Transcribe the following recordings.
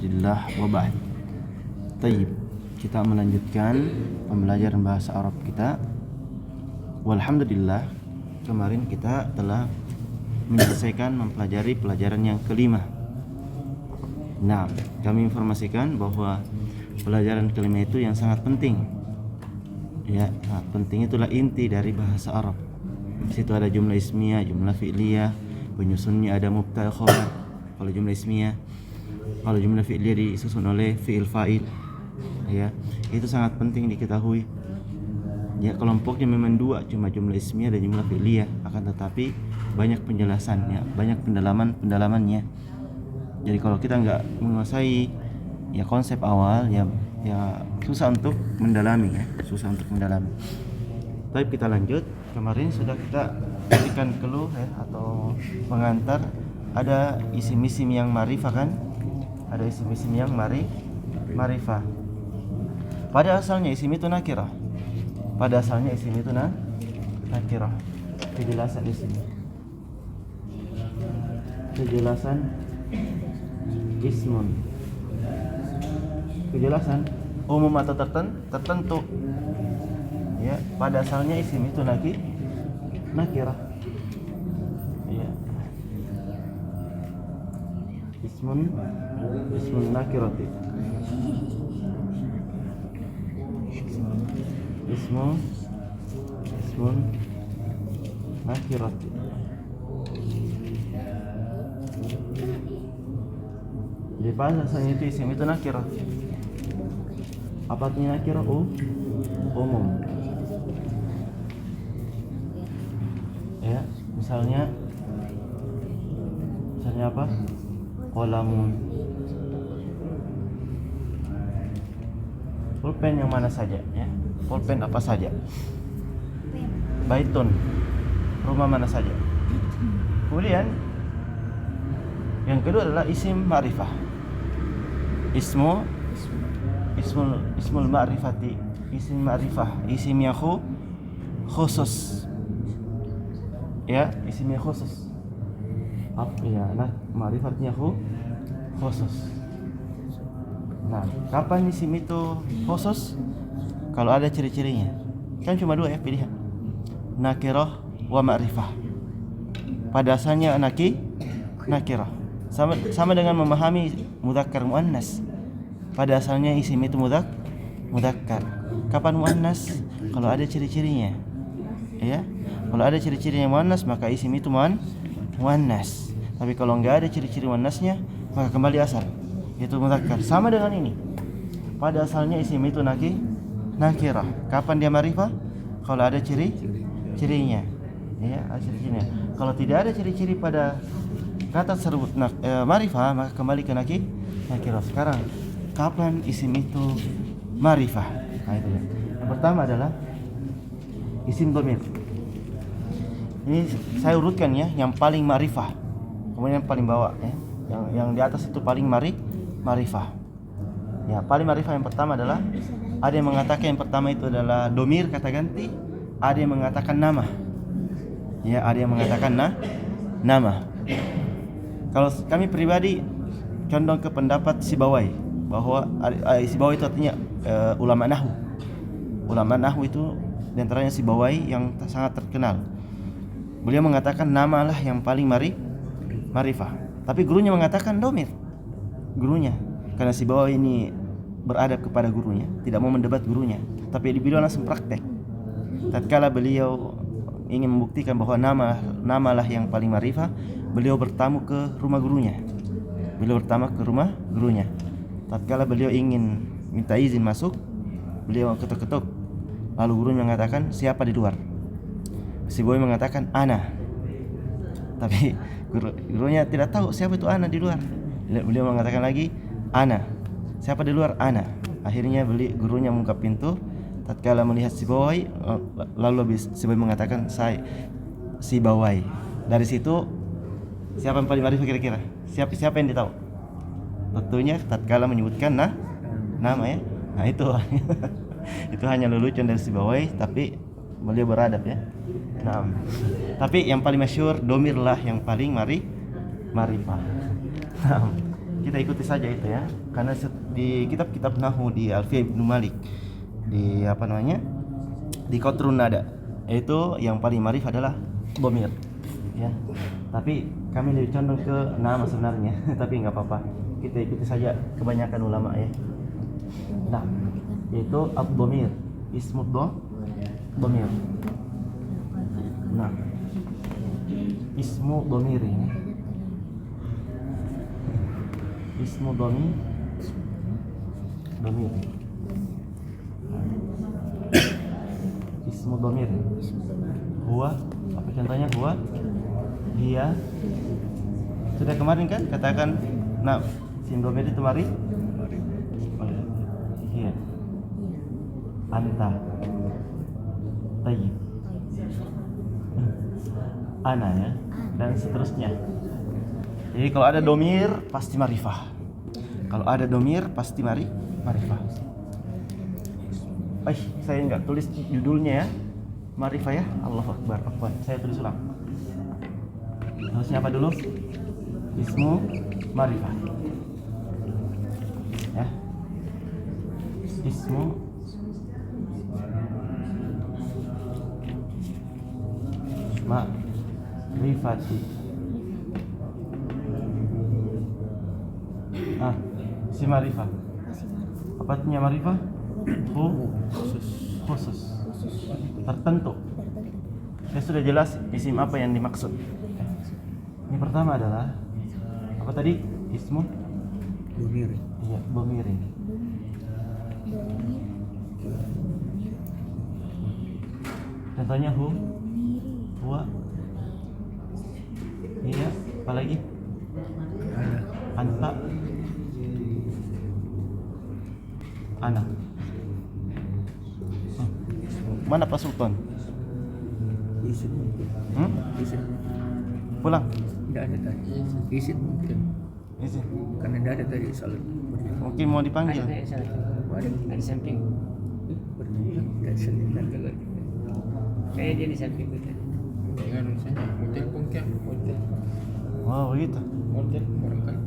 Alhamdulillah wa ba'd. Tayyib, kita melanjutkan pembelajaran bahasa Arab kita. Walhamdulillah, kemarin kita telah menyelesaikan mempelajari pelajaran yang kelima. Nah, kami informasikan bahwa pelajaran kelima itu yang sangat penting. Ya, sangat penting, itulah inti dari bahasa Arab. Di situ ada jumlah ismiyah, jumlah fi'liyah, penyusunnya ada mubtada khabar. Kalau jumlah ismiyah, kalau jumlah fi'liyah disusun oleh fi'il fa'il, ya, itu sangat penting diketahui. Ya, kelompoknya memang dua, cuma jumlah ismiyah dan jumlah fi'liyah, akan tetapi banyak penjelasannya, banyak pendalamannya. Jadi kalau kita nggak menguasai ya konsep awal, ya susah untuk mendalami, ya, susah untuk mendalami. Baik, kita lanjut. Kemarin sudah kita berikan clue, ya, atau pengantar. Ada isim-isim yang ma'rifah kan? Ada isim-isim yang ma'rifah. Pada asalnya isim itu nakirah. Pada asalnya isim itu nakirah. Kejelasan isim. Kejelasan ismun. Kejelasan umum atau tertentu. Ya, pada asalnya isim itu nakirah. Ya. Ismun nakirati. Ismun nakirati. Jadi pada asalnya itu isim itu nakirah. Apa artinya nakirah? Umum. Ya, misalnya apa? Qalamun. Pulpen yang mana saja, ya? Pulpen apa saja? Baitun, rumah mana saja? Kemudian yang kedua adalah isim ma'rifah. Ismul ma'rifati, isim ma'rifah, isim yang khusus. Ya, isim yang khusus. Ya, ma'rifatnya khusus. Nah, kapan isim itu khusus? Kalau ada ciri-cirinya. Kan cuma dua, ya, pilihan. Nakirah wa ma'rifah. Pada asalnya nakirah. Sama dengan memahami mudzakkar muannas. Pada asalnya isim itu mudzakkar. Kapan muannas? Kalau ada ciri-cirinya. Ya. Kalau ada ciri-cirinya muannas, maka isim itu muannas. Tapi kalau enggak ada ciri-ciri muannasnya, maka kembali asal, itu mudzakkar. Sama dengan ini. Pada asalnya isim itu nakirah. Kapan dia ma'rifah? Kalau ada cirinya. Ya, ada ciri-cirinya. Kalau tidak ada ciri-ciri pada kata tersebut ma'rifah, maka kembali ke nakirah. Sekarang, kapan isim itu ma'rifah? Nah, itu ya. Yang pertama adalah isim dhamir. Ini saya urutkan, ya, yang paling ma'rifah, kemudian yang paling bawah, ya. Yang di atas itu paling ma'rifah. Ya, paling ma'rifah yang pertama adalah, ada yang mengatakan yang pertama itu adalah domir, kata ganti. Ada yang mengatakan nama. Ya, ada yang mengatakan nama. Kalau kami pribadi condong ke pendapat Sibawai, bahwa Sibawai itu artinya ulama nahwu. Ulama nahwu itu diantaranya Sibawai yang sangat terkenal. Beliau mengatakan namalah yang paling ma'rifah. Tapi gurunya mengatakan domir. Gurunya, karena Sibawai ini beradab kepada gurunya, tidak mau mendebat gurunya, tapi beliau langsung praktek. Tatkala beliau ingin membuktikan bahwa namalah yang paling ma'rifah, beliau bertamu ke rumah gurunya. Tatkala beliau ingin minta izin masuk, beliau ketuk-ketuk. Lalu gurunya mengatakan, siapa di luar? Sibawai mengatakan, ana. Tapi gurunya tidak tahu siapa itu ana di luar. Beliau mengatakan lagi, ana. Siapa di luar? Ana. Akhirnya gurunya membuka pintu. Tatkala melihat Sibawai, lalu Sibawai mengatakan, saya Sibawai. Dari situ, siapa yang paling ma'rifah kira-kira? Siapa yang ditahu? Tentunya tatkala menyebutkan nama, ya. Nah, itu itu hanya lelucon dari Sibawai, tapi beliau beradab, ya. Nah, tapi yang paling masyhur domir lah yang paling ma'rifah. Nah, kita ikuti saja itu ya, karena di kitab-kitab Nahwu di Alfiyah Ibnu Malik di apa namanya di Qatrun Nada itu yang paling marif adalah dhamir ya, tapi kami lebih condong ke nama sebenarnya tapi nggak apa-apa, kita ikuti saja kebanyakan ulama ya. Nah, yaitu ad-dhamir, ismu dhamir. Nah, ismu dhamir ini, ismu dhamir ismu dhamir huwa, apa contohnya? Huwa, dia. Sudah kemarin kan katakan, nah sin dhamir itu mari iya, anta, tayyib, ana ya, dan seterusnya. Jadi kalau ada domir pasti marifah. Kalau ada domir pasti marifah. Saya nggak tulis judulnya ya, marifah ya. Allahu Akbar. Saya tulis ulang. Harusnya apa dulu? Ismu marifah. Ya. Ismu ma'rifati. Si marifah. Apa artinya marifah? Khusus. Tertentu. Ya sudah jelas isim apa yang dimaksud. Ini pertama adalah apa tadi? Ismu dhamir. Iya, dhamir. Contohnya huwa. Iya, apalagi? Anta, ana. Mana Pak Sultan? Isin. Isin. Pulang. Tidak ada tadi. Isin mungkin. Isin. Karena tidak ada tadi salat. Mungkin mau dipanggil. Ada samping. Dari samping juga. Kayak jadi samping kita. Dengan saya hotel pun kan hotel. Oh begitu. Hotel barangkali.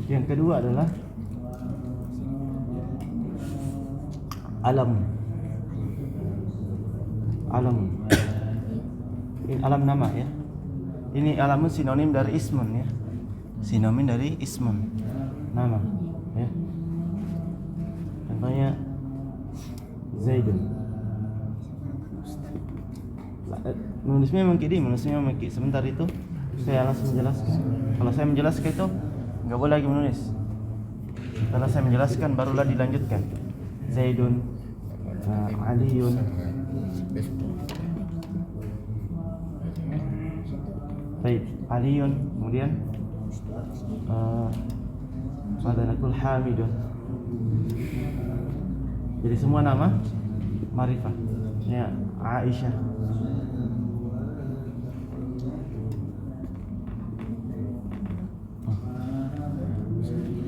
Yang kedua adalah alam. Ini alam nama ya. Ini alamun sinonim dari ismun ya. Sinonim dari ismun, nama ya. Contohnya Zaidun. Menulisnya memang kayak sebentar itu saya langsung menjelaskan. Kalau saya menjelaskan itu nggak boleh lagi menulis. Setelah saya menjelaskan barulah dilanjutkan. Zaidun, Aliun. Baik, Aliun, kemudian Madanakul Hamidun. Jadi semua nama marifah. Ya, Aisyah.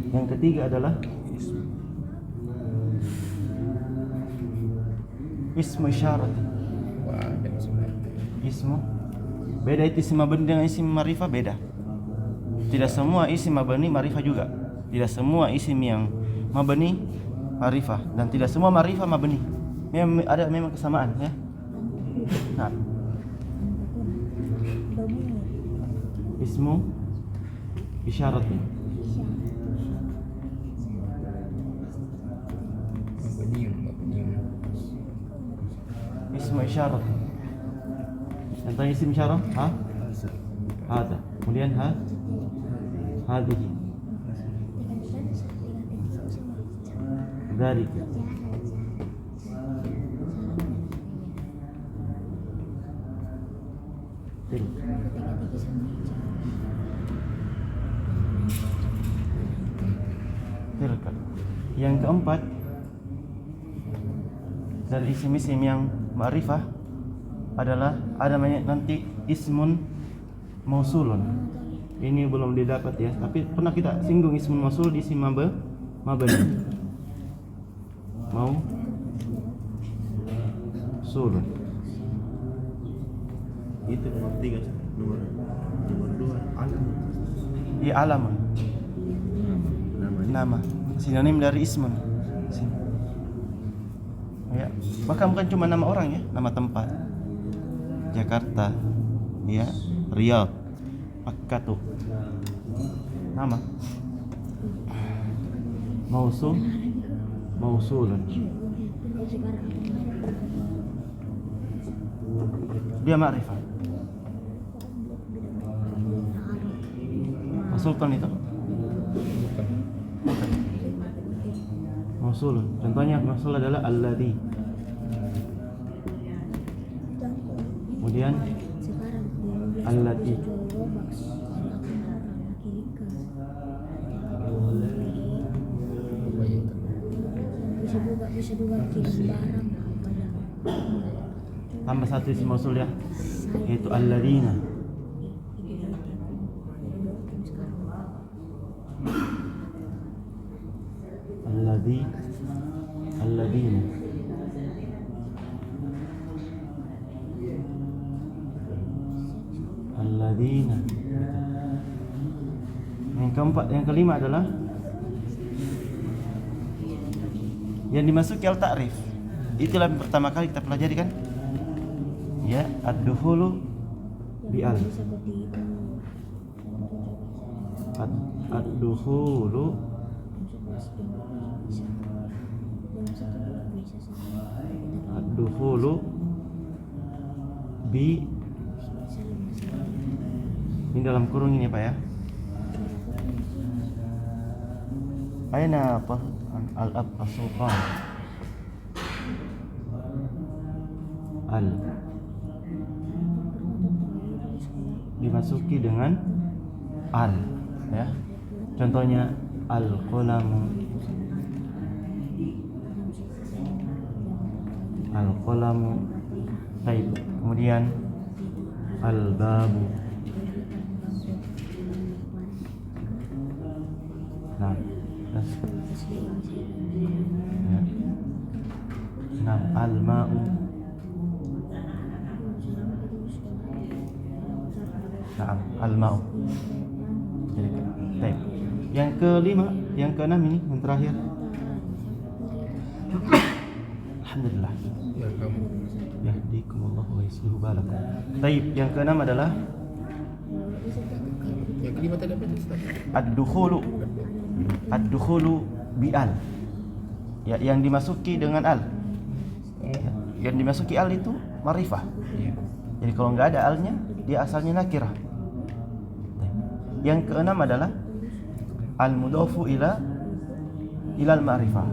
Yang ketiga adalah ismu isyarat. Ismu beda, itu isim mabni dengan isim marifah beda. Tidak semua isim mabni marifah juga. Tidak semua isim yang mabni marifah, dan tidak semua marifah mabni. Memang kesamaan ya. Nah, ismu isyarat. Ismu isyarat. Contohnya isim isyarat, hada. Kemudian hadhihi. Dzalika. Tilka. Yang keempat dari isim-isim yang ma'rifah adalah ada namanya nanti ismun mausulun. Ini belum didapat ya, tapi pernah kita singgung ismun mausul di isim mabni. Mausulun. Itu nomor 3 nomor. Ya alamun. Nama. Sinonim dari ismun. Sini. Ya, bahkan bukan cuma nama orang ya, nama tempat. Jakarta, ya, Riyadh, Makkah tuh. Nama. Mausul, mausulun. Dia ma'rifah. Sultan itu mausul. Contohnya mausul adalah alladhi. Kemudian allati. Bisa juga kirim barang. Tambah satu isim mausul ya, yaitu alladzina. Alladzina. Alladzina. Yang keempat, yang kelima adalah yang dimasuki al-ta'rif. Itulah yang pertama kali kita pelajari kan? Ya, ad-dukhulu bi'al. Ad-dukhulu ad-dukhulu bi. Ini dalam kurung ini Pak ya. Aina apa? Al-ab as-sultan. Al dimasuki dengan al ya. Contohnya al-qalamu. Al-qalamu. Baik. Kemudian al-babu. Nah, ya. Nah, al-ma'u. Nah, al-ma'u. Jadi, baik. Yang kelima, yang keenam ini yang terakhir. Alhamdulillah. Ya kamu. Yahdikumullahu wa yuslihu balakum. Baik, yang keenam adalah Yang kelima tadi apa Ustaz? ad-dukhulu. Ad-dukhulu bi'al. Ya, yang dimasuki dengan al. Ya, yang dimasuki al itu ma'rifah. Jadi kalau nggak ada alnya, dia asalnya nakirah. Yang keenam adalah al-mudhafu ilal ma'rifah.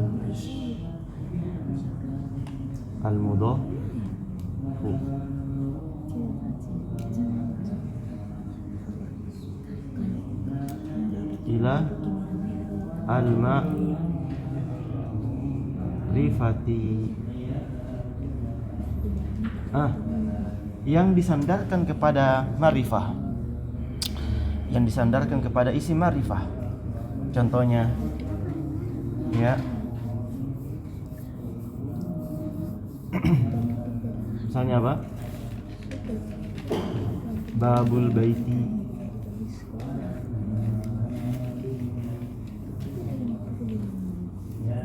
Al-mudhafu ila al-ma'rifati. Yang disandarkan kepada ma'rifah, yang disandarkan kepada isim ma'rifah. Contohnya ya, misalnya apa? Babul baiti.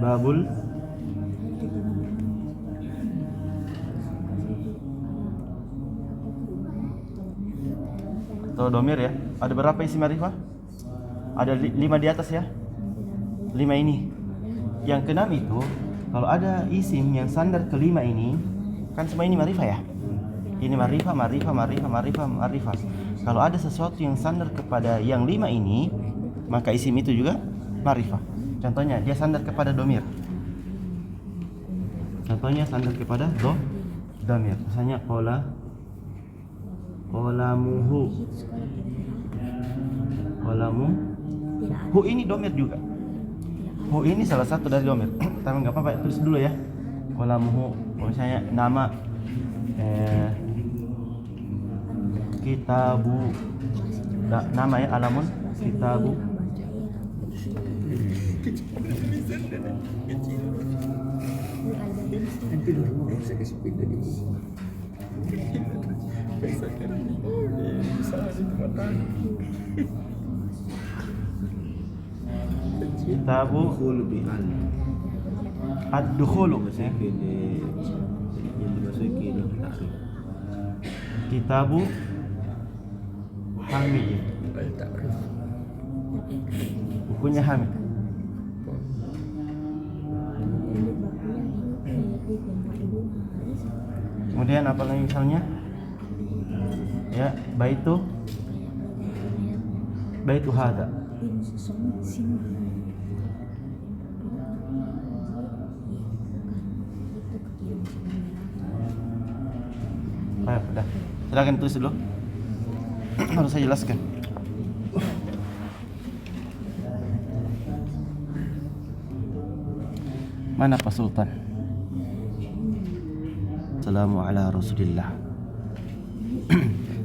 Babul atau domir ya. Ada berapa isi ma'rifah? Ada 5 di atas ya. 5 ini. Yang keenam itu kalau ada isim yang sandar ke 5 ini, kan semua ini ma'rifah ya. Ini ma'rifah. Kalau ada sesuatu yang sandar kepada yang 5 ini, maka isim itu juga ma'rifah. Contohnya dia sandar kepada domir. Contohnya sandar kepada domir. Misalnya qalamuhu. Hu ini domir juga. Hu ini salah satu dari domir. Tapi nggak apa-apa, tulis dulu ya. Qalamuhu. Misalnya nama kitabu. Nama ya alamun kitabu. Nanti dulu mau saya kasih pindah di buku. Bisa kan? Bisa sih teman. Kitabu Dukhulu bi'al. ad-dukhulu ya. Yang dimasuki dalam takrif. Kitabu Hamid. Al-takrif. Bukunya Hamid. Kemudian apa lagi misalnya? Ya, baitu hada. Baik, udah. Silakan tulis dulu. Harus saya jelaskan. Mana Pak Sultan? Assalamu ala Rasulillah.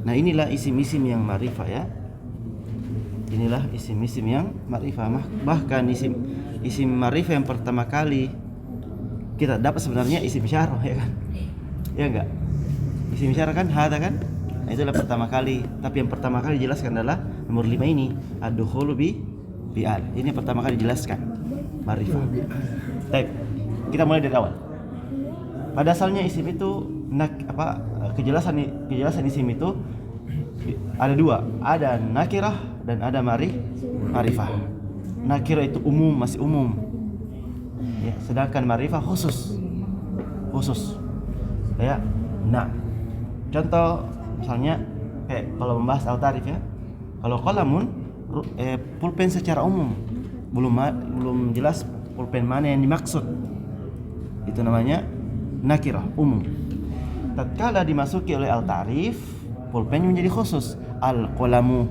Nah, inilah isim-isim yang ma'rifah ya. Inilah isim-isim yang ma'rifah. Bahkan isim ma'rifah yang pertama kali kita dapat sebenarnya isim isyarah ya kan? Ya enggak? Isim isyarah kan hada kan? Nah, itulah pertama kali. Tapi yang pertama kali dijelaskan adalah nomor 5 ini, ad-dukhulu bi'al. Ini yang pertama kali dijelaskan ma'rifah. Baik. Kita mulai dari awal. Pada asalnya isim itu kejelasan isim itu ada dua, ada nakirah dan ada ma'rifah. Nakirah itu umum, masih umum. Ya, sedangkan ma'rifah khusus. Ya. Nah, contoh misalnya kalau membahas al-tarif ya. Kalau qalamun pulpen secara umum belum jelas pulpen mana yang dimaksud. Itu namanya nakirah umum. Tatkala dimasuki oleh al-ta'rif, pulpen menjadi khusus. Al-qalamu,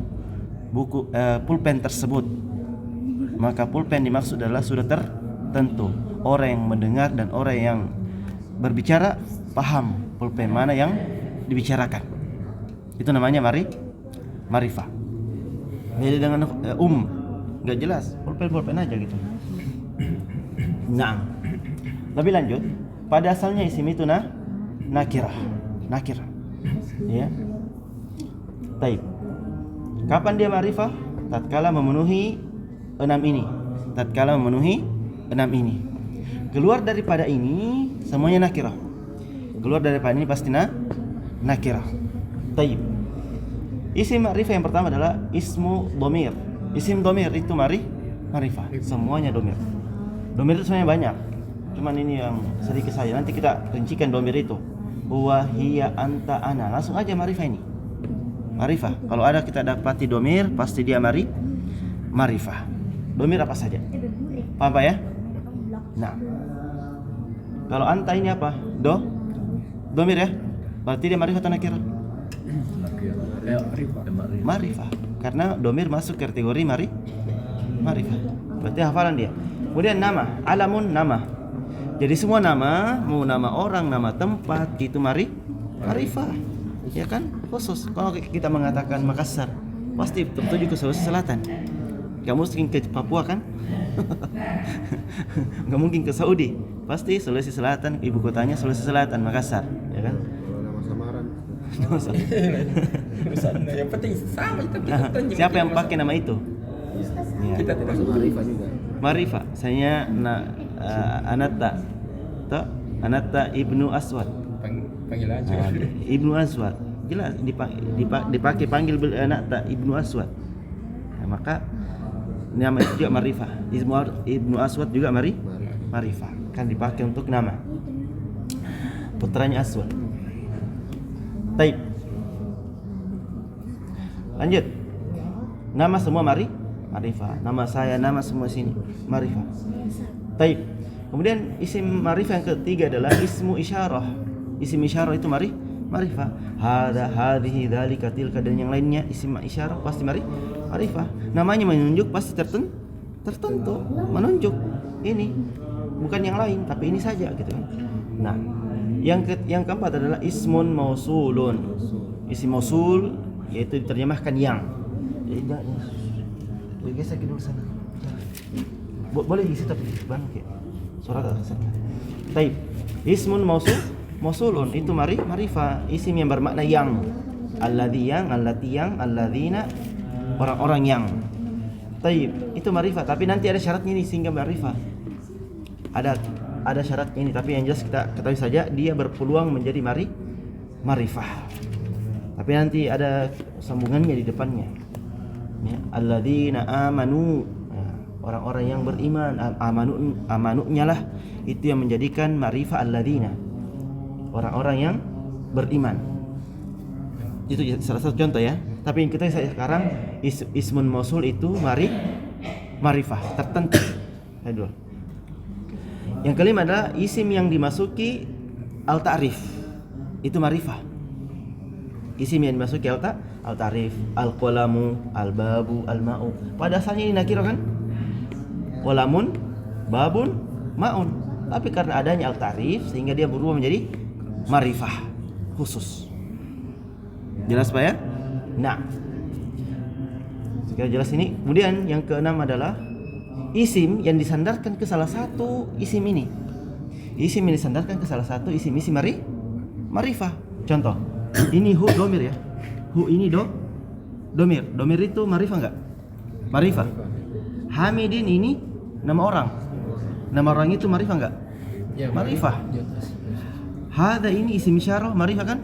buku pulpen tersebut. Maka pulpen dimaksud adalah sudah tertentu. Orang yang mendengar dan orang yang berbicara paham pulpen mana yang dibicarakan. Itu namanya ma'rifah. Beda dengan enggak jelas, pulpen aja gitu. Nah, lebih lanjut, pada asalnya isim itu nakirah. Ya. Baik. Kapan dia ma'rifah? Tatkala memenuhi 6 ini. Keluar daripada ini semuanya nakirah. Keluar daripada ini pasti nakirah. Baik. Isim ma'rifah yang pertama adalah ismu dhamir. Isim dhamir itu ma'rifah. Semuanya dhamir. Dhamir itu sebenarnya banyak. Cuman ini yang sedikit saja. Nanti kita rincikan dhamir itu. Huwa, hiya, anta, ana. Langsung aja ma'rifah ini. Ma'rifah. Kalau ada kita dapati dhamir, pasti dia ma'rifah. Dhamir apa saja? Paham Pak ya? Nah. Kalau anta ini apa? Dhamir ya? Berarti dia ma'rifah atau nakirah? Ma'rifah. Karena dhamir masuk kategori ma'rifah. Berarti hafalan dia. Kemudian nama, alamun nama. Jadi semua nama, mau nama orang, nama tempat, itu ma'rifah. Ya kan? Khusus. Kalau kita mengatakan Makassar, pasti tertuju ke Sulawesi Selatan. Gak mungkin ke Papua kan? Gak mungkin ke Saudi. Pasti Sulawesi Selatan, ibu kotanya Sulawesi Selatan, Makassar, ya kan? Kalau nama samaran. Yang penting sama Siapa yang pakai nama itu? Ya. Kita tidak masuk ma'rifah juga. Ma'rifah. Saya Anatta Ibnu Aswad. Panggil aja. Ibnu Aswad. Jelas dipakai panggil Anatta Ibnu Aswad. Nah, maka nama itu juga ma'rifah. Ibnu Aswad juga ma'rifah. Kan dipakai untuk nama. Putranya Aswad. Baik. Lanjut. Nama semua ma'rifah. Nama saya, nama semua sini ma'rifah. Baik. Kemudian isim ma'rifah yang ketiga adalah ismu isyarah. Isim isyarah itu ma'rifah. Hada, hadhihi, dzalika, tilka dan yang lainnya isim isyarah pasti ma'rifah. Namanya menunjuk pasti tertentu, menunjuk ini bukan yang lain tapi ini saja gitu kan. Nah, yang keempat adalah ismun mausulun. Isim mausul yaitu diterjemahkan yang. Geser ke dulu sana. Boleh di situ tapi bangke. Surat al-Hasan. Baik. Ismun mausulun itu ma'rifah, isim yang bermakna yang. Alladzi yang, allati yang, alladzina, orang-orang yang. Taib, itu ma'rifah, tapi nanti ada syaratnya ini sehingga ma'rifah. Ada syaratnya ini, tapi yang jelas kita ketahui saja dia berpeluang menjadi ma'rifah. Tapi nanti ada sambungannya di depannya. Ya, alladzina amanu, ya, orang-orang yang beriman, amanunya lah itu yang menjadikan ma'rifah alladzina, orang-orang yang beriman. Itu salah satu contoh ya. Tapi yang kita sekarang ismun mausul itu ma'rifah tertentu. Dulu. Yang kelima adalah isim yang dimasuki al-ta'rif. Itu ma'rifah. Isim yang dimasuki al-ta'rif, al-qalamu, al-babu, al-ma'u. Pada asalnya ini nakirah kan? Qalamun, babun, ma'un. Tapi karena adanya al-ta'rif sehingga dia berubah menjadi ma'rifah khusus. Jelas Pak ya? Nah, sekarang jelas ini. Kemudian yang keenam adalah isim yang disandarkan ke salah satu isim ini. Isim yang disandarkan ke salah satu isim ma'rifah. Contoh, ini hu domir ya. Hu ini domir. Domir itu ma'rifah enggak? Ma'rifah. Hamidin ini nama orang. Nama orang itu ma'rifah enggak? Ya, Ma'rifah. Hada ini isim isyarah ma'rifah kan?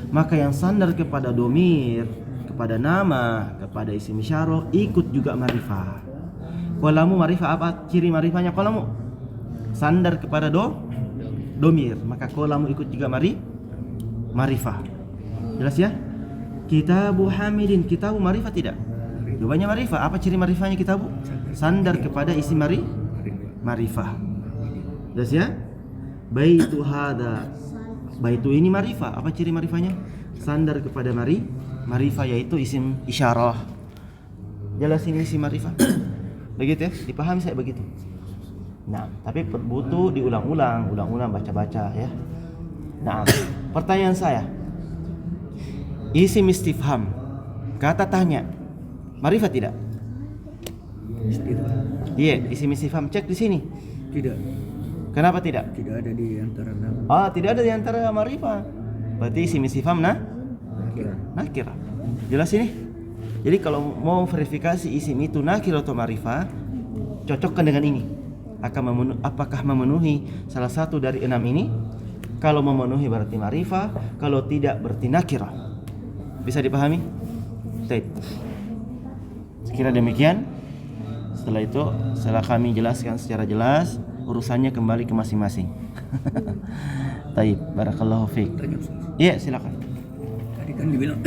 Maka yang sandar kepada domir, kepada nama, kepada isim isyarah ikut juga ma'rifah. Qalamu ma'rifah apa? Ciri ma'rifahnya qalamu sandar kepada domir, maka qalamu ikut juga ma'rifah. Jelas ya? Kitabu Hamidin, kitabu ma'rifah tidak? Jawabannya ma'rifah. Apa ciri ma'rifahnya kitabu? Sandar kepada isim ma'rifah. Jelas ya? Baitu hada, baitu ini ma'rifah. Apa ciri ma'rifahnya? Sandar kepada ma'rifah, yaitu isim isyarah. Jelas ini isim ma'rifah. Begitu ya? Dipahami saya begitu. Nah, tapi butuh diulang-ulang baca-baca ya. Nah, pertanyaan saya. Isim istifham, kata tanya, ma'rifah tidak? Iya, isim istifham, cek di sini. Tidak. Kenapa tidak? Tidak ada di antara nama. Tidak ada di antara ma'rifah. Berarti isim istifham nakirah. Jelas ini? Jadi kalau mau verifikasi isim itu nakirah atau ma'rifah, cocokkan dengan ini. Apakah memenuhi salah satu dari 6 ini? Kalau memenuhi berarti ma'rifah, kalau tidak berarti nakirah. Bisa dipahami? Baik. Sekira demikian. Setelah itu, setelah kami jelaskan secara jelas, urusannya kembali ke masing-masing. Baik, barakallahu fiik. Iya, silakan. Tadi kan dibilang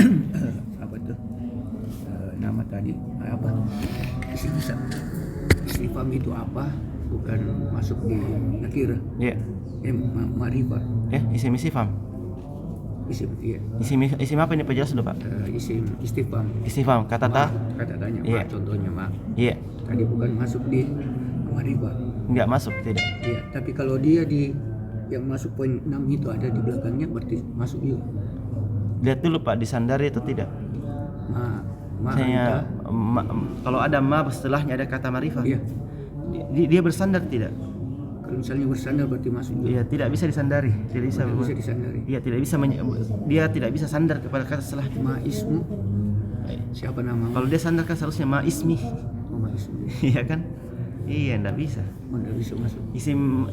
apa tuh? Nama tadi apa? Istifham itu apa? Bukan masuk di nakirah. Iya. Ma'rifah. Isim istifham. Isim, iya. Isim apa ini Pak, jelas dulu Pak? Isim istifham. Istifham, kata ta? Kata tanya, Iya. contohnya ma. Iya. Tadi bukan masuk di ma'rifah. Enggak masuk, tidak. Iya, tapi kalau dia di yang masuk poin 6 itu ada di belakangnya berarti masuk juga. Lihat dulu Pak, disandari atau tidak? Anta. Kalau ada ma setelahnya ada kata ma'rifah. Iya. Dia bersandar tidak? Kalau misalnya bersandar berarti masuk juga. Iya, tidak bisa disandari. Tidak bisa. Tidak bisa disandari. Iya, tidak bisa dia tidak bisa sandar kepada kata setelahnya. Ma ismu. Siapa nama? Kalau dia sandarkan seharusnya ma ismi. Ma ismu. Iya kan? Iya, tidak bisa. Tidak bisa masuk. Isim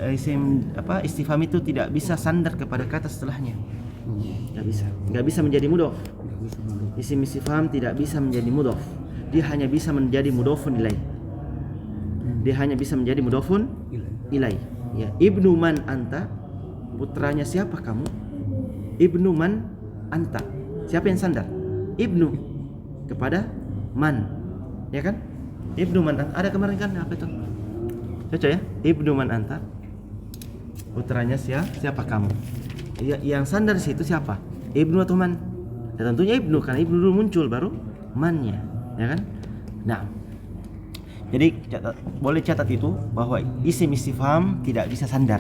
istifham itu tidak bisa sandar kepada kata setelahnya. Tidak bisa. Tidak bisa menjadi mudhof. Tidak bisa masuk. Isim istifham tidak bisa menjadi mudhof. Dia hanya bisa menjadi mudhofun ilaih. Dia hanya bisa menjadi mudhofun ilaih. Ya, ibnu man anta, putranya siapa kamu? Ibnu man anta. Siapa yang sandar? Ibnu kepada man. Ya kan? Ibnu man anta. Ada kemarin kan apa itu? Cocok ya? Ibnu man anta. Putranya siapa kamu? Ya, yang sandar di situ siapa? Ibnu atau man? Ya, tentunya ibnu, karena ibnu dulu muncul baru mannya, ya kan? Nah, jadi boleh catat itu bahwa isim istifham tidak bisa sandar.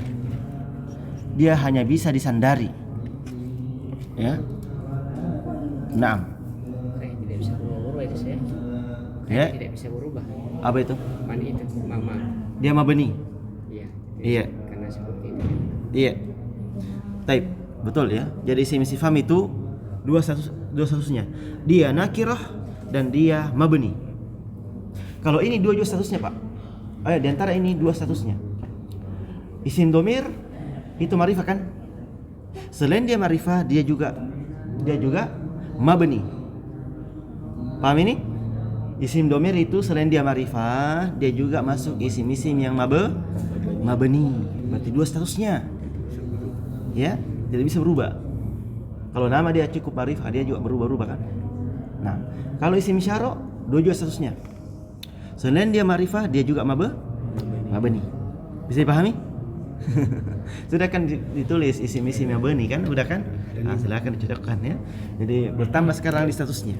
Dia hanya bisa disandari. Ya. Nah. Tidak bisa berubah itu saya. Ya. Tidak bisa berubah. Apa itu? Man itu mama. Dia mabni. Iya. Iya. Karena seperti itu. Iya. Taib. Betul ya. Jadi isim istifham itu dua statusnya. Dia nakirah dan dia mabni. Kalau ini dua juga statusnya, Pak. Di antara ini dua statusnya. Isim domir itu ma'rifah kan? Selain dia ma'rifah, dia juga mabni. Paham ini? Isim domir itu selain dia ma'rifah, dia juga masuk isim-isim yang mabni. Berarti dua statusnya. Ya, tidak bisa berubah. Kalau nama dia cukup ma'rifah, dia juga berubah-ubah kan? Nah, kalau isim isyara, dua juga statusnya. Selain dia ma'rifah, dia juga mabni. Bisa dipahami? Sudah kan ditulis isim-isim mabni kan? Udah kan? Nah, silakan dicocokkan ya. Jadi bertambah sekarang di statusnya.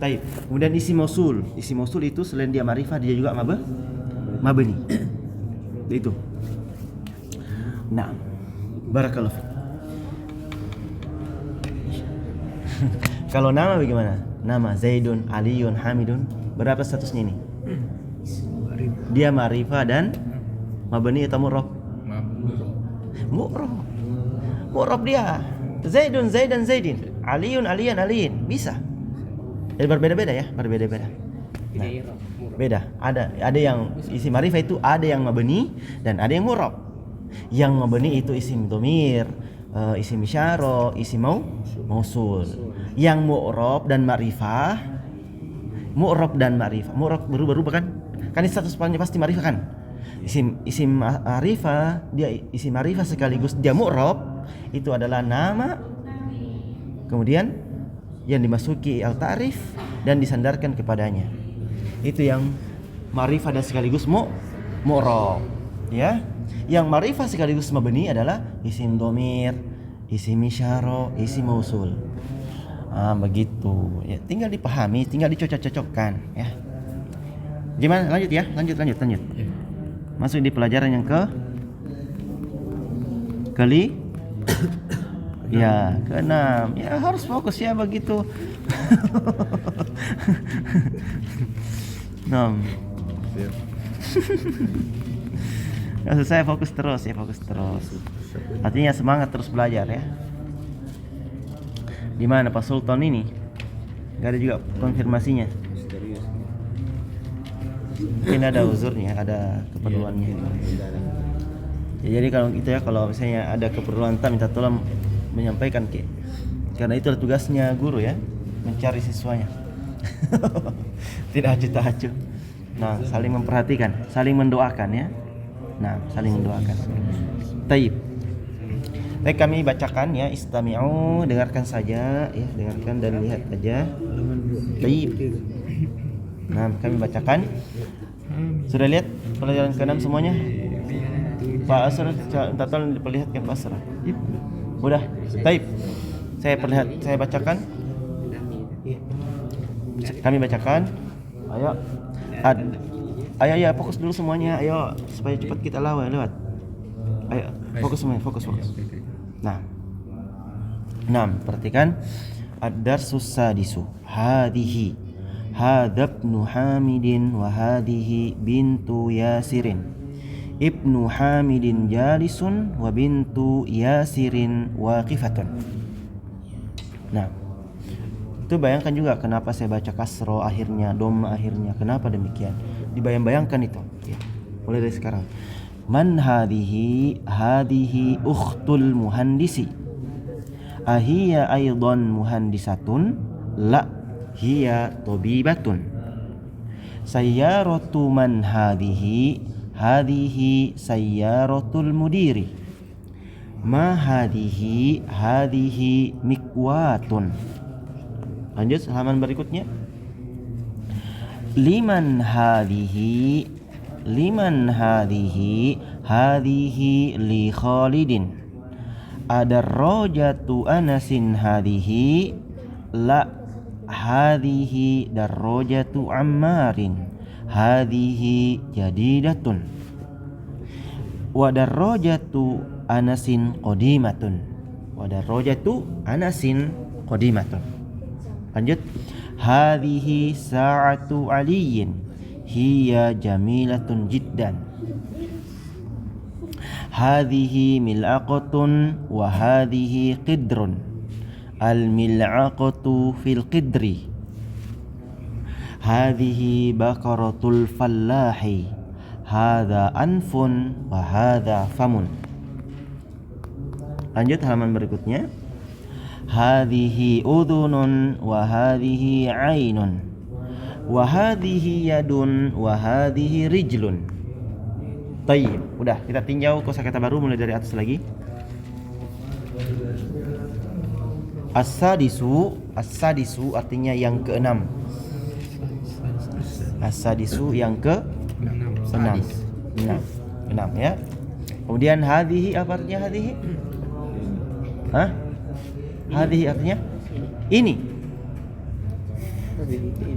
Baik. Kemudian isim mausul. Isim mausul itu selain dia ma'rifah, dia juga mabni. Itu. Nah, barakallahu fiik. Kalau nama bagaimana? Nama Zaidun, Aliun, Hamidun, berapa statusnya ini? Dia ma'rifah dan mabni atau mu'rab? Mu'rab dia. Zaidun, Zaidan, Zaidin. Aliun, Alian, Aliin. Bisa. Jadi berbeda-beda ya, berbeda-beda. Nah, beda. Ada yang isim ma'rifah itu ada yang mabni dan ada yang mu'rab. Yang mabni itu isim dhamir, isim isyara, isim mausul. Yang mu'rab dan ma'rifah, mu'rab berubah-ubah kan? Kan status pasti ma'rifah kan? Isim ma'rifah, dia isim ma'rifah sekaligus dia mu'rab, itu adalah nama kemudian yang dimasuki al-ta'rif dan disandarkan kepadanya. Itu yang ma'rifah dan sekaligus mu'rab, ya. Yang ma'rifah sekaligus mabni adalah isim dhamir, isim isyara, isim mausul. Begitu. Ya, tinggal dipahami, tinggal dicocok-cocokkan ya. Gimana? Lanjut ya. Lanjut. Masuk di pelajaran yang ke-6. Ya harus fokus ya begitu. 6. Maksud saya fokus terus. Artinya semangat terus belajar ya. Di mana Pak Sultan ini? Gak ada juga konfirmasinya. Mungkin ada uzurnya, ada keperluannya. Ya, jadi kalau gitu ya, kalau misalnya ada keperluan minta tolong menyampaikan karena itu tugasnya guru ya, mencari siswanya. Tidak acuh-acuh. Nah, saling memperhatikan, saling mendoakan ya. Saling mendoakan. Taib. Baik, kami bacakan ya, istami'u, dengarkan saja ya, dengarkan dan lihat saja. Taib. Nah, kami bacakan. Sudah lihat pelajaran ke-6 semuanya? Pak Asra, tolong diperlihatkan Pak Asra. Udah, taib. Saya bacakan. Kami bacakan. Ayo, fokus dulu semuanya. Ayo, supaya cepat kita lewat. Ayo, fokus semuanya, fokus. Nah, perhatikan. Ad-darsus sadisu. Hadza ibnu Hamidin wa hadhihi bintu Yasirin. Ibnu Hamidin jalisun wa bintu Yasirin waqifatun. Nah, itu bayangkan juga kenapa saya baca kasro akhirnya, dhamma akhirnya. Kenapa demikian? Dibayang-bayangkan itu. Ya. Mulai dari sekarang. Man hadhihi ukhtul muhandisi. Ahiya aidan muhandisatun? La, hiya tabibatun. Sayyaratu man hadhihi sayyaratul mudiri. Ma hadhihi mikwatun. Lanjut halaman berikutnya. Liman hadhihi li Khalidin. Ada rojatu Anasin hadhihi. La, hadhihi darrojatu Ammarin. Hadhihi jadidatun. Wa darrojatu Anasin qadimatun. Lanjut. Hadhihi sa'atu Aliyin. Hiya jamilatun jiddan. Hadhihi mil'aqatun wa hadhihi qidrun. Al mil'aqatu fil qidri. Hadhihi baqaratul fallahi. Hadza anfun wa hadza famun. Lanjut halaman berikutnya. Hadhihi udhunun wa hadhihi ainun. Wa hadhihi yadun wa hadhihi rijlun. Tayyib. Udah, kita tinjau kosakata baru mulai dari atas lagi. As-sadisu artinya yang keenam. As-sadisu yang ke enam. Enam ya. Kemudian hadhihi apa artinya hadhihi? Hah? Hadhihi artinya ini.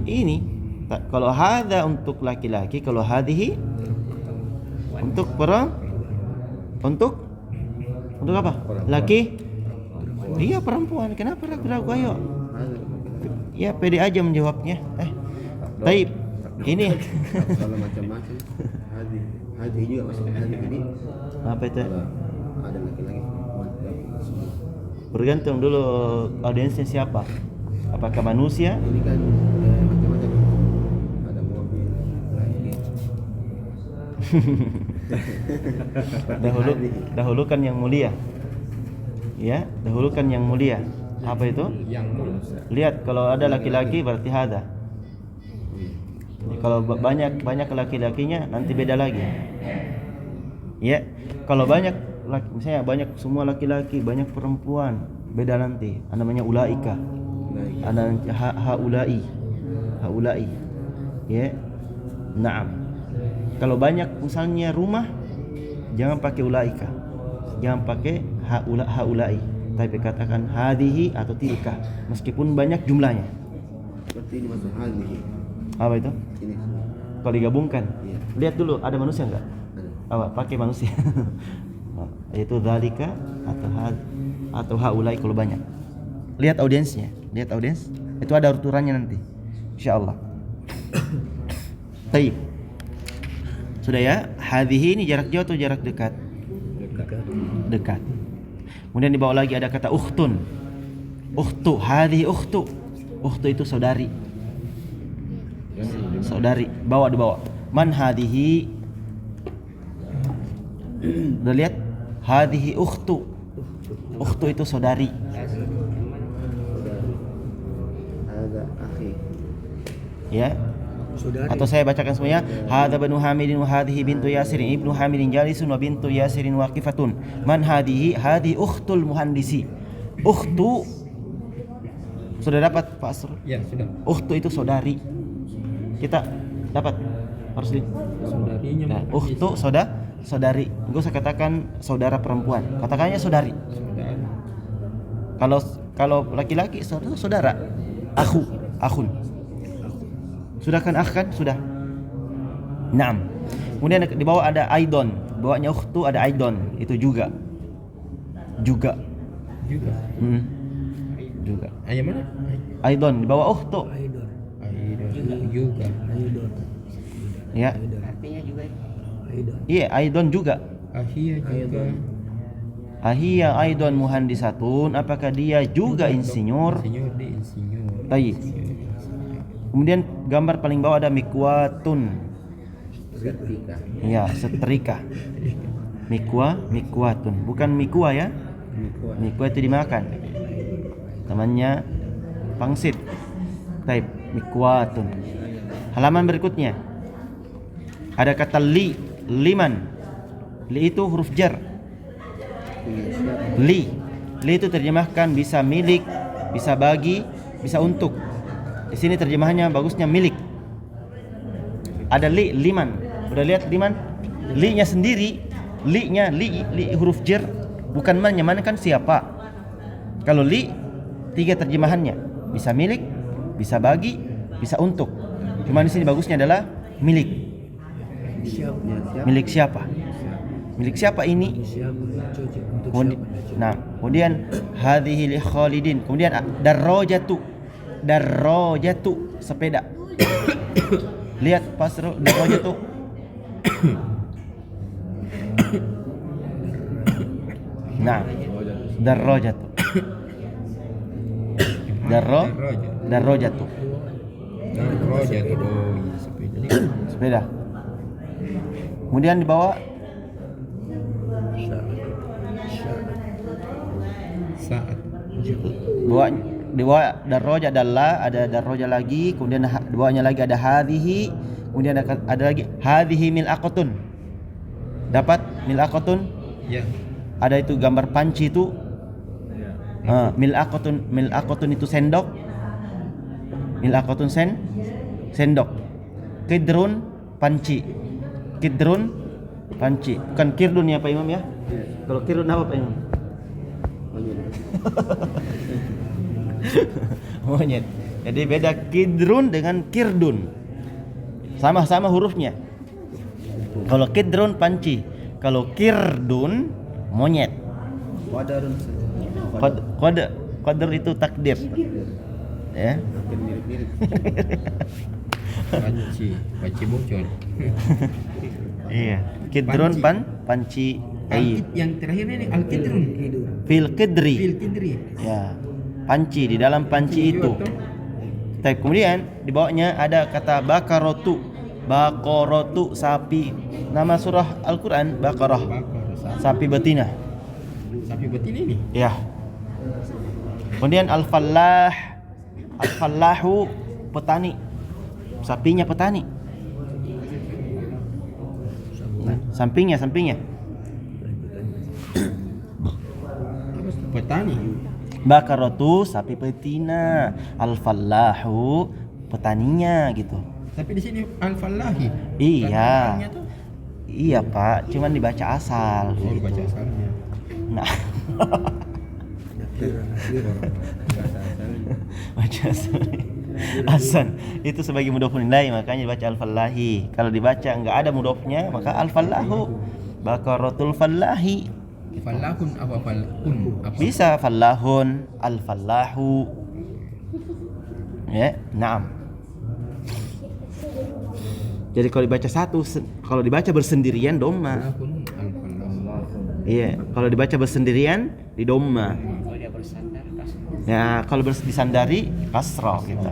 Ini. Kalau hadza untuk laki-laki, kalau hadhihi untuk untuk apa? Laki? Iya, perempuan. Kenapa ragu-ragu? Ayo. Ya, pede aja menjawabnya. Taib. Ini kalau macam-macam hadi juga masuk hadi ini apa itu? ada laki-laki semua. Bergantung dulu audiensnya siapa. Apakah manusia? Ini kan macam-macam, ada mobil lagi. Dahulukan yang mulia. Ya, dahulukan yang mulia. Apa itu? Yang mulia. Lihat, kalau ada laki-laki berarti hada. Kalau banyak laki-lakinya nanti beda lagi. Ya, kalau banyak misalnya banyak semua laki-laki, banyak perempuan, beda nanti. Namanya ulaika. Ada haulai. Ya. Naam. Kalau banyak misalnya rumah, jangan pakai ulaika. Jangan pakai haulai. Tapi katakan hadhihi atau tilka meskipun banyak jumlahnya. Seperti ini masuk hadi. Apa itu? Ini. Kalau digabungkan, Iya. lihat dulu ada manusia enggak? Apa? Pakai manusia. Itu dzalika atau haulai kalau banyak. Lihat audiensnya, lihat audiens. Itu ada urutannya nanti. Insyaallah. Baik. Sudah ya? Hadhihi ini jarak jauh atau jarak dekat? Dekat. Kemudian di bawah lagi ada kata ukhtun. Ukhtu, hadhihi ukhtu. Ukhtu itu saudari. Saudari, bawa di bawah. Man hadhihi? Udah lihat? Hadhihi ukhtu. Ukhtu itu saudari. Ada akhi. Ya. Saudari. Atau saya bacakan semuanya. Hadza banu Hamidin wa hadhihi bintu Yasirin. Ibnu Hamidin jalisun wa bintu Yasirin waqifatun. Man hadhihi? Hadhihi ukhtul muhandisi. Ukhtu. Sudah dapat Pak Asrul? Ya, sudah. Ukhtu itu saudari. Kita dapat harus di. Saudarinya. Nah, ukhtu saudari. Gue saya katakan saudara perempuan. Katakannya saudari. Kalau laki-laki saudara. Akhun. Sudah kan akh kan? Sudah. Naam. Kemudian di bawah ada aidon. Bawahnya ukhtu ada aidon. Itu juga. Juga. Juga. Ayam mana? Aidon di bawah ukhtu. Aidon. Juga. Aidon. Ya. Artinya juga Aidon. Iya, aidon juga. Ahia juga. Ahia aidon muhandisatun. Apakah dia juga insinyur? Insinyur di insinyur. Tayyib. Kemudian gambar paling bawah ada mikwatun. Setrika. Ya, setrika. Mikwatun. Bukan mikwa ya. Mikwa itu dimakan. Namanya pangsit. Taib, mikwatun. Halaman berikutnya. Ada kata liman. Li itu huruf jar. Li itu terjemahkan bisa milik, bisa bagi, bisa untuk. Di sini terjemahannya bagusnya milik. Ada liman. Udah lihat liman? Li-nya sendiri, li huruf jar, bukan man-nya. Man kan siapa? Kalau li, tiga terjemahannya. Bisa milik, bisa bagi, bisa untuk. Cuma di sini bagusnya adalah milik. Milik siapa? Milik siapa ini? Kemudian hadhihi li Khalidin. Kemudian darrajatu sepeda. Lihat pasro darrajatu. Nah, darrajatu. Darrajatu. Roja tuh. Oh, iya, sepeda. Ini kan Sepeda. Kemudian dibawa saat. dibawa darroja adalah ada darroja lagi, kemudian di bawahnya lagi ada hadhihi, kemudian ada lagi hadhihi mil'aqatun. Dapat mil'aqatun? Ya. Ada itu gambar panci itu. Mil'aqatun itu sendok. Mil'aqatun sendok. Kidrun panci. Kidrun panci. Bukan kirdun ya Pak Imam ya? Kalau kirdun apa Pak Imam? Monyet. Jadi beda kidrun dengan kirdun. Sama-sama hurufnya. Kalau kidrun panci, kalau kirdun monyet. Qadarun. Qadar itu takdir. Ya. Mirip-mirip. Panci bocor. Iya. Kidrun panci. Yang terakhir ini al-kidrun. Fil kidri. Fil kidri. Ya. Panci, di dalam panci itu. Tapi kemudian di bawahnya ada kata bakarotu. Bakorotu sapi. Nama surah Al-Qur'an Baqarah. Sapi betina. Sapi betina ini. Ya. Kemudian al-fallah. Al-fallahu petani. Sapinya petani. Nah, sampingnya. Petani. Bakarotu sapi betina, al-fallahu petaninya gitu. Tapi di sini al-fallahi. Iya. Belakangnya tuh. Iya Pak, cuman dibaca asal. Oh, gitu. baca asalnya. Nah, Bahasa asalnya. baca asal. Asan itu sebagai mudhofun ilaih, makanya dibaca al-fallahi. Kalau dibaca enggak ada mudhofnya, maka al-fallahu. Bakarotul fallahi. Fallahun apa fallahun? Apa? Bisa fallahun, al-fallahu. Ya, na'am. Jadi kalau dibaca kalau dibaca bersendirian dhamma. Fallahun al-fallahu. Iya, kalau dibaca bersendirian di dhamma. Kalau dia bersandar kasih. Ya, kalau disandari kasrah gitu.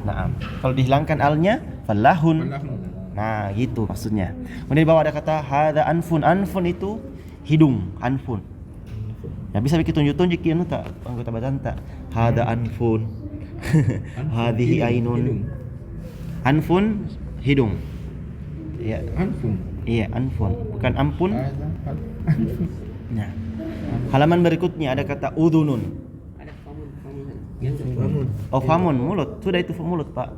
Na'am. Kalau dihilangkan alnya fallahun. Fallahun. Nah, gitu maksudnya. Kemudian di bawah ada kata hadza anfun. Anfun itu hidung, anfun. Ya bisa bikin tunjuk-tunjuk kieu tak anggota badan tak. Hadza anfun. Hadhihi ainun. Anfun hidung. Ya, Anfun. iya anfun, bukan ampun. Anfun. Nah. Halaman berikutnya ada kata udhunun. Ada famun. Oh, famun, mulut. Sudah itu mulut, Pak.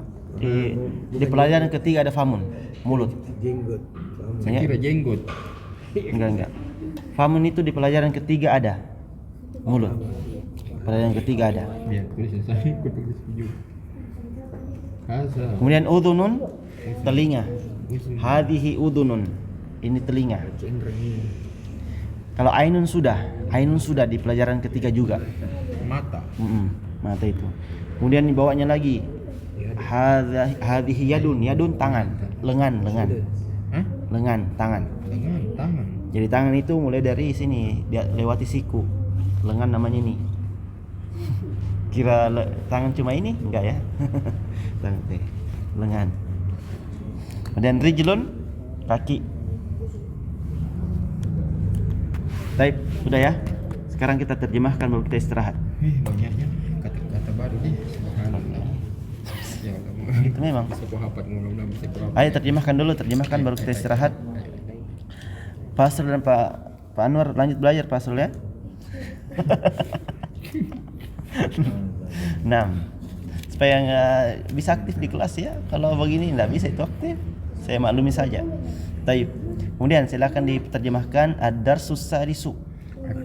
Di pelajaran ketiga ada famun, mulut. Jenggot. Saya kira jenggot. Enggak. Famun itu di pelajaran ketiga ada. Mulut. Pelajaran ketiga ada. Ya, tulis saya ikut tulis juga. Kaza. Kemudian udhunun, telinga. Hadhihi udhunun. Ini telinga. Kalau ainun sudah di pelajaran ketiga juga. Mata. Mata itu. Kemudian dibawanya lagi. Hadhihi yadun tangan, lengan. Hah? Lengan, tangan. Tangan. Jadi tangan itu mulai dari sini, dia lewati siku. Lengan namanya ini. Kira tangan cuma ini? Enggak ya. Tangan, lengan. Kemudian rijlun, kaki. Baik, sudah ya. Sekarang kita terjemahkan baru kita istirahat. Banyaknya kata-kata baru nih. Subhanallah. Ya Allah. Itu memang. Bisa ku hafal mudah-mudahan bisa ku hafal. Ayo terjemahkan baru kita istirahat. Pak Asrul dan Pak Anwar lanjut belajar Pak Asrul ya. 6. Supaya nggak bisa aktif di kelas ya. Kalau begini nggak bisa itu aktif. Saya maklumi saja. Taib. Kemudian silakan diterjemahkan ad-darsus sadisu.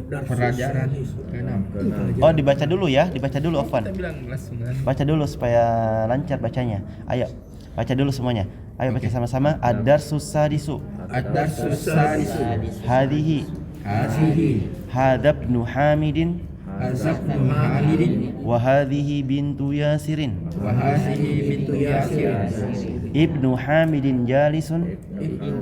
Pelajaran ke-6. Oh, dibaca dulu ya, Afwan. Kita bilang kelas 9. Baca dulu supaya lancar bacanya. Ayo, baca dulu semuanya. Ayo baca sama-sama. Ad-darsus sadisu. Ad-darsus sadisu. Hadhihi hadza ibnu Hamidin Azabnu Hamidin wa hadhihi bintu Yasirin. wa hadhihi bintu Yasir. Ibnu Hamidin jalisun Ibnu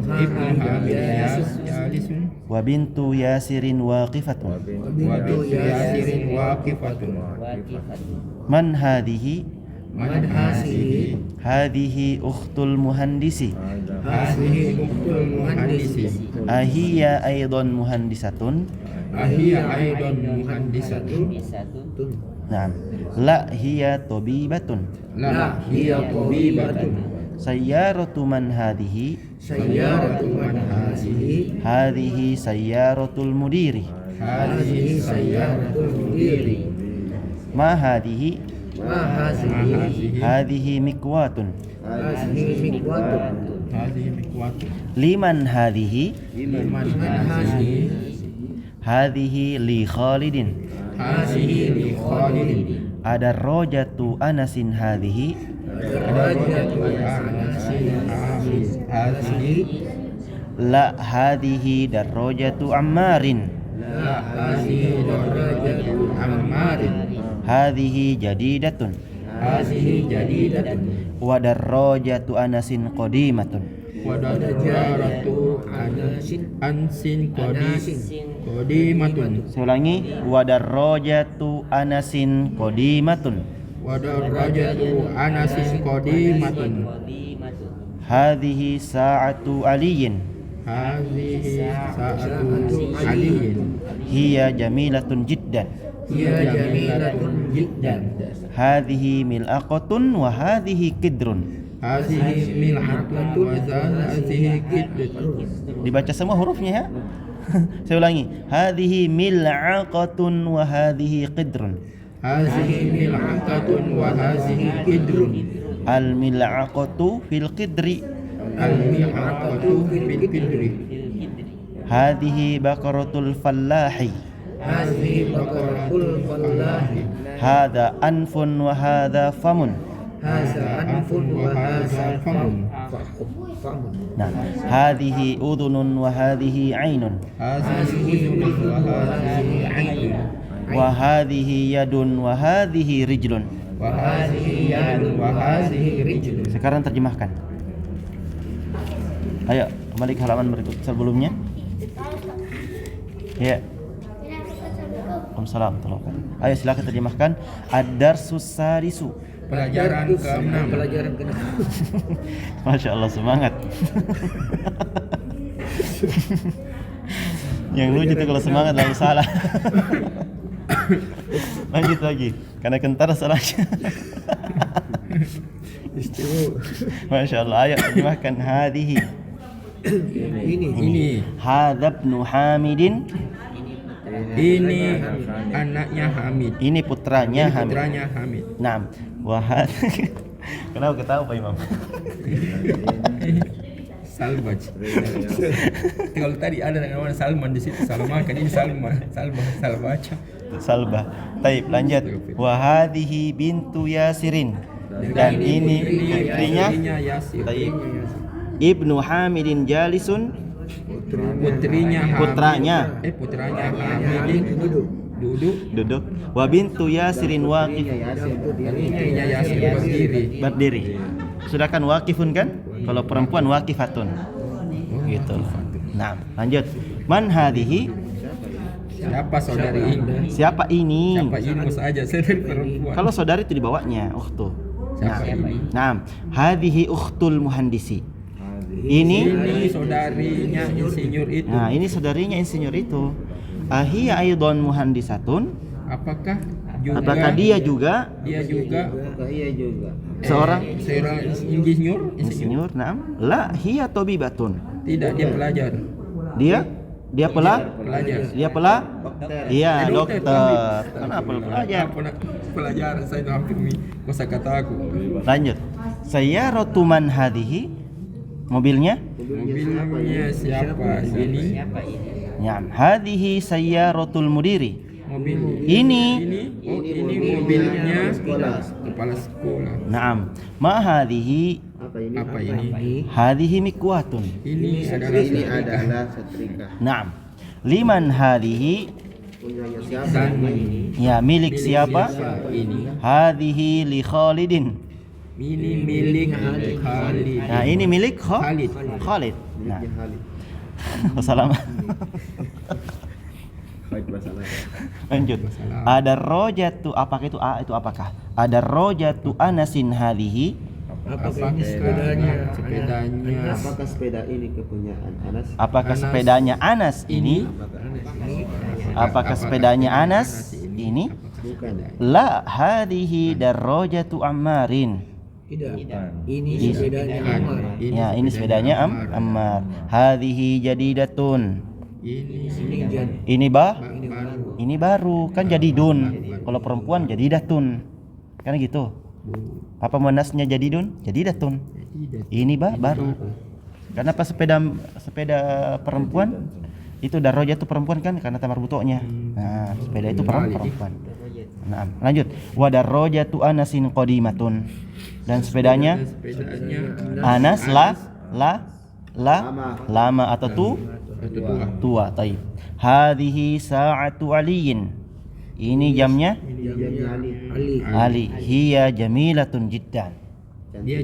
Hamidin jalisun wa bintu Yasirin waqifatun. wa bintu Yasirin waqifatun. Man hadhihi Man hasihi. Hadhihi ukhtul muhandisi. Hasihi uktul muhandisi. Ahiya aidan muhandisatun. Ahiya aidan muhandisatun. Satu. Naam. La hiya tabibatun. La hiya tabibatun. Sayyaratu man hadhihi. Sayyaratu man hasihi. Hadhihi sayyaratul mudiri. Hasihi sayyaratul mudiri. Ma hadhihi. Ma hasihi. Hadhihi mikwatun. Hasihi mikwatun. Hasihi mikwatun. Liman hadhihi. Man hasihi. Hadhihi li Khalidin. Hasihi li Khalidin. Ada rojatu Anasin hadhihi. Rajatu anasin hasihi. La hadhihi darrojatu Ammarin. La hasihi rajatu ammarin. Hadhihi jadidatun. Hasihi jadidatun. Wa darrojatu Anasin qadimatun. Wadajaratu ansin qadimatun. Saya ulangi. Wa darrojatu Anasin qadimatun. Wadarajatu anasin qadimatun. Hadhihi sa'atu aliyin. Hadhihi sa'atu aliyin. Hiya jamilatun jiddan. Hiya jamilatun jiddan. Hadhihi mil'aqatun wa hadhihi kidrun. Hadhihi mil'atun wa hadhihi qiddatun. Dibaca semua hurufnya ya. Saya ulangi. Hadhihi mil'aqatun wa hadhihi qidrun. Hadhihi mil'atun wa hadhihi qidrun. Al mil'aqatu fil qidri. Al mil'atatu fil qidri. Hadhihi baqaratul fallahi. Hadhihi baqaratul fallahi. Hadha anfun wa hadha famun. Hadza anfun wa hadza famun. Nah, hadhihi udhunun wa hadhihi ainun. Hadhihi udhunun wa hadhihi ainun. Wa hadhihi yadun wa hadhihi rijlun. Wa hadhihi yadun wa hadhihi rijlun. Sekarang terjemahkan. Ayo kembali ke halaman berikut sebelumnya. Ya. Waalaikumsalam. Ayo silakan terjemahkan. Ad-darsus sadisu. Pelajaran ke-6. Pelajaran ke-6. Masya Allah semangat. Yang lucu tuh kalau semangat lalu salah. Lanjut lagi, karena kentar salahnya. Masya Allah. Ayo terjemahkan hadhihi. Ini. Hadza ibnu Hamidin. Ini anaknya Hamid. Ini putranya Hamid. Putranya Hamid. Naam. Wahad. Kenapa ketawa Pak Imam? Salbaj. Kalau tadi ada nama Salman di situ, Salman kan ini Salbaca. Salbah. Taib, lanjut. Wahadhihi bintu Yasirin. Dan ini putrinya Yasir. Taib. Ibnu Hamidin jalisun. Putranya Hamidin duduk. Wa bintu Yasirin waqif. Putrinya Yasir Berdiri. Sudah kan waqifun kan? Kalau perempuan waqifatun. Gitu. Nah, lanjut. Man hadhihi? Siapa saudari ini? Siapa ini? Siapa ini mus aja saudari perempuan. Kalau saudari itu dibawanya, ukhtu. Siapa ini? Nah, hadhihi ukhtul muhandisi. Ini saudarinya insinyur itu. Nah, ini saudarinya insinyur itu. Ahiya aidan muhandisatun. Apakah dia juga seorang insinyur? Naam. La hiya tabibatun. Tidak, dia pelajar. Dia Iya, dokter. Kenapa pelajar? Pelajar saya itu hampir kosakata aku. Lanjut. Sayyaratu man hadhihi? Mobilnya siapa ini? Ya, hadhihi sayyaratul mudiri. Mobil ini mobilnya kepala sekolah. Naam. Ma hadhihi? Apa ini? Hadhihi mikwatun. Ini adalah setrika. Naam. Liman hadhihi? Ya, milik siapa? Ini. Hadhihi li Khalidin. Ini milik Khalid. Nah, ini milik Khalid. Nah. Wassalam. Baik masalah. Lanjut. Ada rojatu, apakah itu A itu apakah? Ada rojatu Anasin hadhihi. Apakah ini sepedanya? Apakah sepeda ini kepunyaan Anas? Apakah sepedanya Anas ini? Apakah sepedanya Anas ini? Bukan. La hadhihi darrojatu Ammarin. Tidak. Ini sepedanya Ammar. Ya, ini sepedanya Ammar. Hadhihi jadidatun. Ini ini baru kan jadidun. Kalau perempuan jadidatun. Kan gitu. Apa monasnya jadidun? Jadidatun. Ini baru. Kenapa sepeda perempuan itu darroja itu perempuan kan karena tamar butonya. Nah, sepeda itu perempuan. Nah, lanjut. Wa darrojatu Anasin qadimatun. Dan sepedanya Anas lama atau tua. Taib. Hadhihi sa'atu Aliyin. Ini jamnya Ali. Hiya jamilatun jiddan. Dia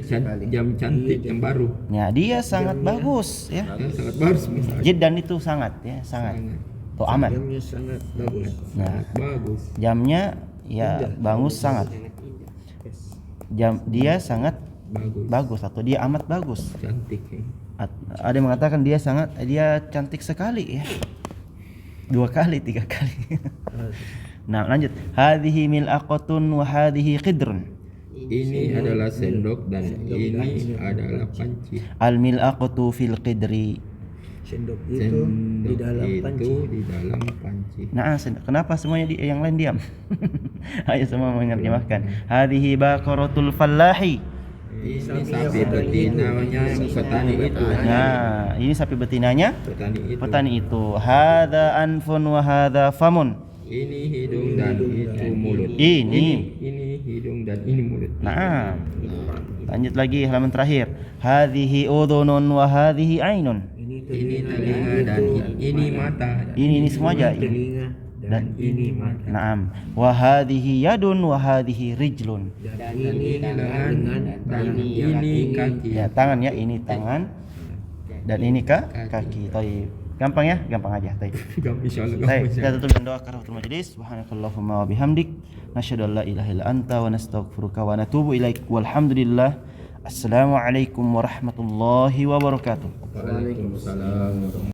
jam cantik yang baru. Ya, dia sangat bagus ya. Sangat bagus. Jiddan itu sangat ya, sangat. Atau amat. Jamnya sangat bagus. Nah, Bagus. jamnya ya bagus sangat. Dia sangat bagus atau dia amat bagus. Cantik. Ada yang mengatakan dia cantik sekali ya. 2 kali, 3 kali. Nah, lanjut. Hadhihi mil'aqatun wa hadhihi qidrun. Ini adalah sendok dan ini adalah panci. Al mil'aqatu fil qidri. Sendok itu di dalam panci. Nah, kenapa semuanya yang lain diam? Ayo semua menerjemahkan. Hadhihi baqaratul fallahi. Ini sapi betinanya petani itu. Nah, ini sapi betinanya petani itu. Hadza anfun wa hadza famun. Ini hidung dan itu mulut. Ini hidung dan ini mulut. Nah, lanjut lagi halaman terakhir. Hadhihi udhunun wa hadhihi ainun. Ini telinga dan ini mata. Ini semua aja. Telinga dan ini mata. Naam. Wa hadhihi yadun wa hadhihi rijlun. Dan ini lengan dan ini kaki. Ya, tangan ya, ini tangan dan ini kaki. Baik. Gampang ya? Gampang aja. Baik. Insyaallah. Baik, kita tutup dengan doa karatul majlis. Subhanakallahumma wa bihamdik nasyhadu an la ilaha illa anta wa nastaghfiruka wa natubu ilaik. Walhamdulillah. Assalamualaikum warahmatullahi wabarakatuh. Waalaikumsalam.